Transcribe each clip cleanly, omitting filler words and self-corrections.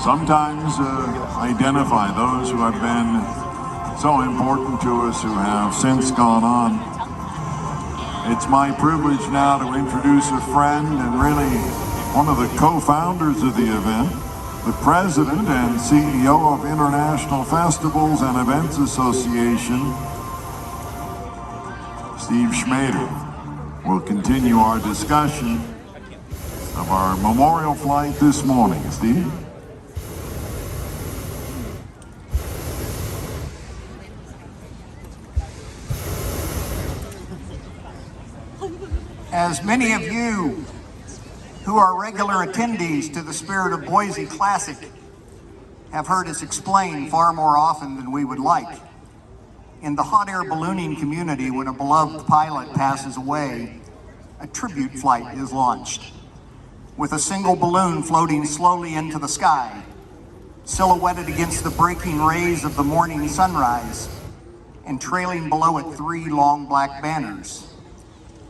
sometimes identify those who have been so important to us who have since gone on. It's my privilege now to introduce a friend and really one of the co-founders of the event, the president and CEO of International Festivals and Events Association, Steve Schmader, will continue our discussion of our memorial flight this morning. Steve? As many of you who are regular attendees to the Spirit of Boise Classic have heard us explain far more often than we would like, in the hot air ballooning community, when a beloved pilot passes away, a tribute flight is launched, with a single balloon floating slowly into the sky, silhouetted against the breaking rays of the morning sunrise, and trailing below it 3 long black banners,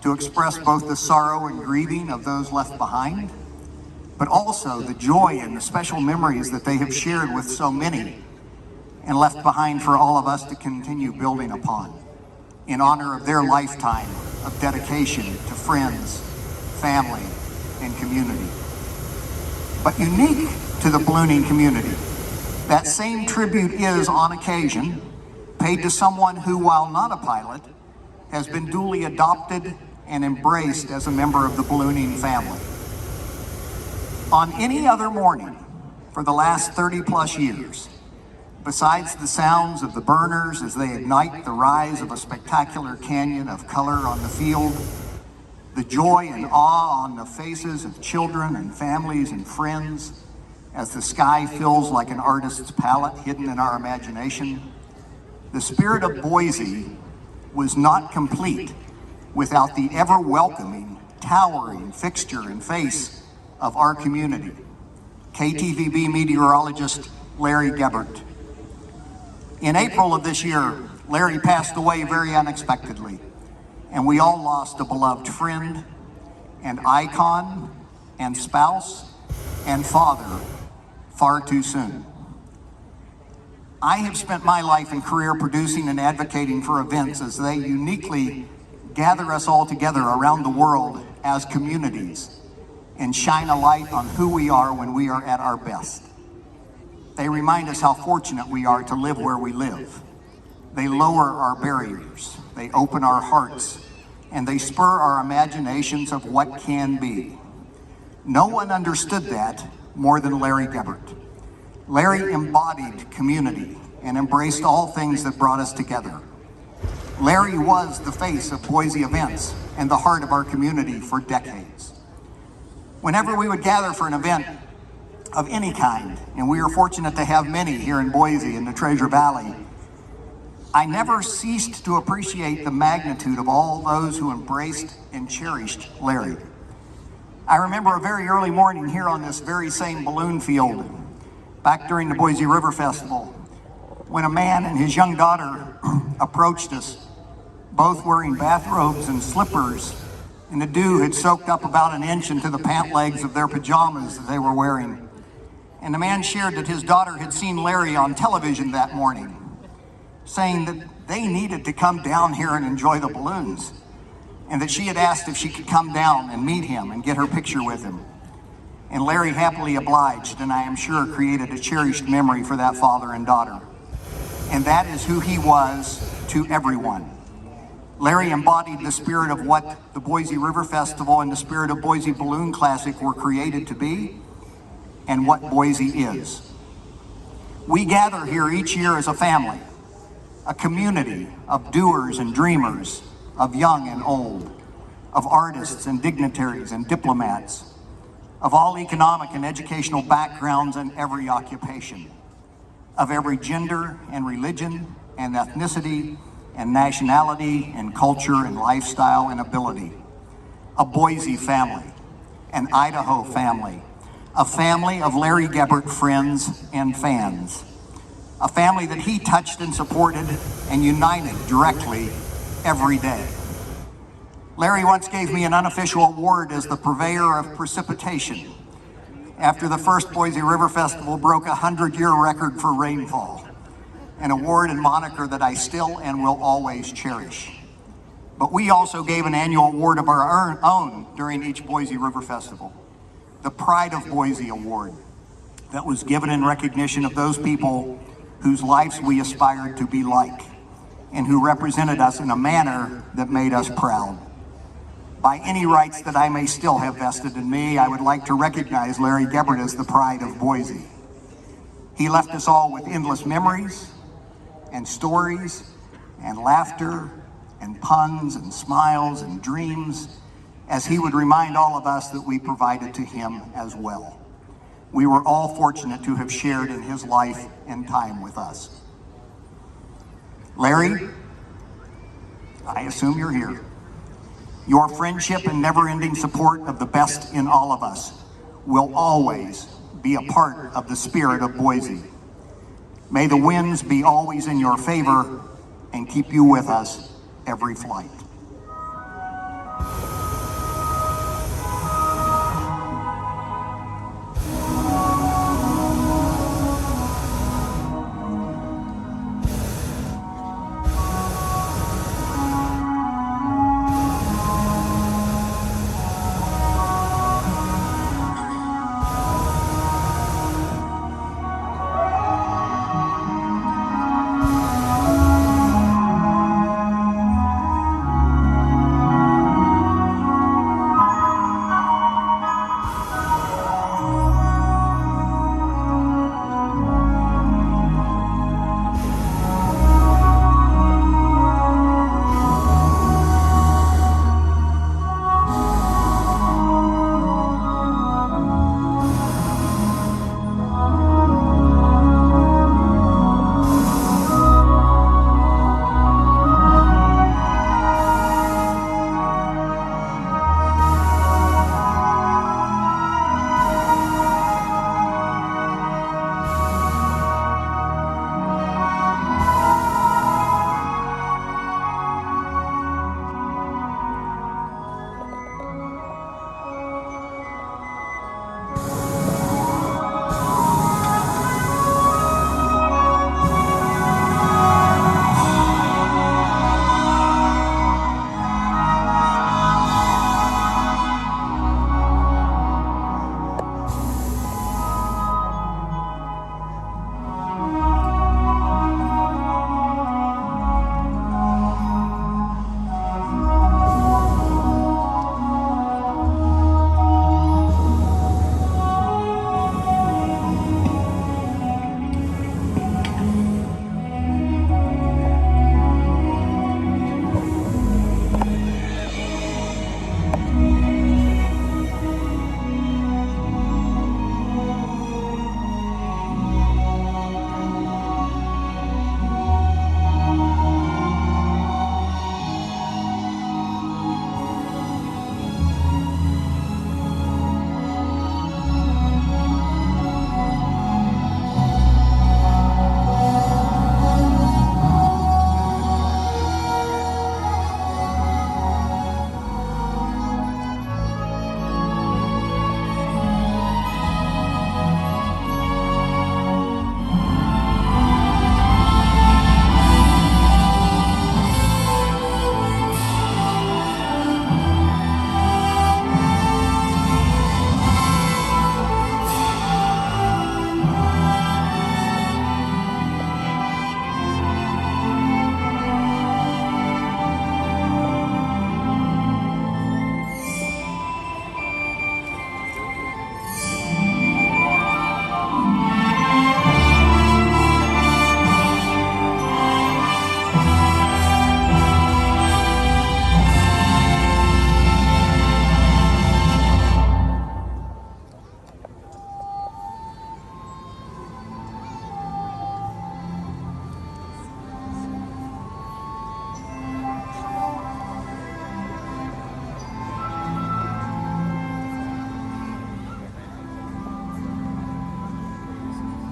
to express both the sorrow and grieving of those left behind, but also the joy and the special memories that they have shared with so many and left behind for all of us to continue building upon in honor of their lifetime of dedication to friends, family, and community. But unique to the ballooning community, that same tribute is, on occasion, paid to someone who, while not a pilot, has been duly adopted and embraced as a member of the ballooning family. On any other morning for the last 30+ years, besides the sounds of the burners as they ignite the rise of a spectacular canyon of color on the field, the joy and awe on the faces of children and families and friends as the sky fills like an artist's palette hidden in our imagination, the Spirit of Boise was not complete without the ever-welcoming, towering fixture and face of our community, KTVB meteorologist Larry Gebert. In April of this year, Larry passed away very unexpectedly, and we all lost a beloved friend, and icon, and spouse, and father far too soon. I have spent my life and career producing and advocating for events as they uniquely gather us all together around the world as communities and shine a light on who we are when we are at our best. They remind us how fortunate we are to live where we live. They lower our barriers, they open our hearts, and they spur our imaginations of what can be. No one understood that more than Larry Gebert. Larry embodied community and embraced all things that brought us together. Larry was the face of Boise events and the heart of our community for decades. Whenever we would gather for an event of any kind, and we are fortunate to have many here in Boise in the Treasure Valley, I never ceased to appreciate the magnitude of all those who embraced and cherished Larry. I remember a very early morning here on this very same balloon field, back during the Boise River Festival, when a man and his young daughter approached us, both wearing bathrobes and slippers, and the dew had soaked up about an inch into the pant legs of their pajamas that they were wearing. And the man shared that his daughter had seen Larry on television that morning, saying that they needed to come down here and enjoy the balloons, and that she had asked if she could come down and meet him and get her picture with him. And Larry happily obliged, and I am sure created a cherished memory for that father and daughter. And that is who he was to everyone. Larry embodied the spirit of what the Boise River Festival and the Spirit of Boise Balloon Classic were created to be, and what Boise is. We gather here each year as a family, a community of doers and dreamers, of young and old, of artists and dignitaries and diplomats, of all economic and educational backgrounds and every occupation, of every gender and religion and ethnicity and nationality and culture and lifestyle and ability. A Boise family, an Idaho family, a family of Larry Gebert friends and fans, a family that he touched and supported and united directly every day. Larry once gave me an unofficial award as the purveyor of precipitation, after the first Boise River Festival broke a 100-year record for rainfall, an award and moniker that I still and will always cherish. But we also gave an annual award of our own during each Boise River Festival, the Pride of Boise Award, that was given in recognition of those people whose lives we aspired to be like, and who represented us in a manner that made us proud. By any rights that I may still have vested in me, I would like to recognize Larry Gebert as the Pride of Boise. He left us all with endless memories and stories and laughter and puns and smiles and dreams, as he would remind all of us that we provided to him as well. We were all fortunate to have shared in his life and time with us. Larry, I assume you're here. Your friendship and never-ending support of the best in all of us will always be a part of the spirit of Boise. May the winds be always in your favor and keep you with us every flight.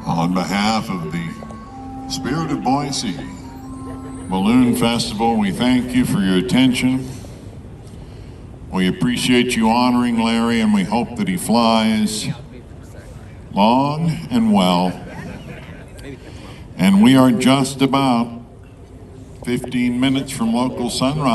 On behalf of the Spirit of Boise Balloon Festival, we thank you for your attention. We appreciate you honoring Larry, and we hope that he flies long and well. And we are just about 15 minutes from local sunrise.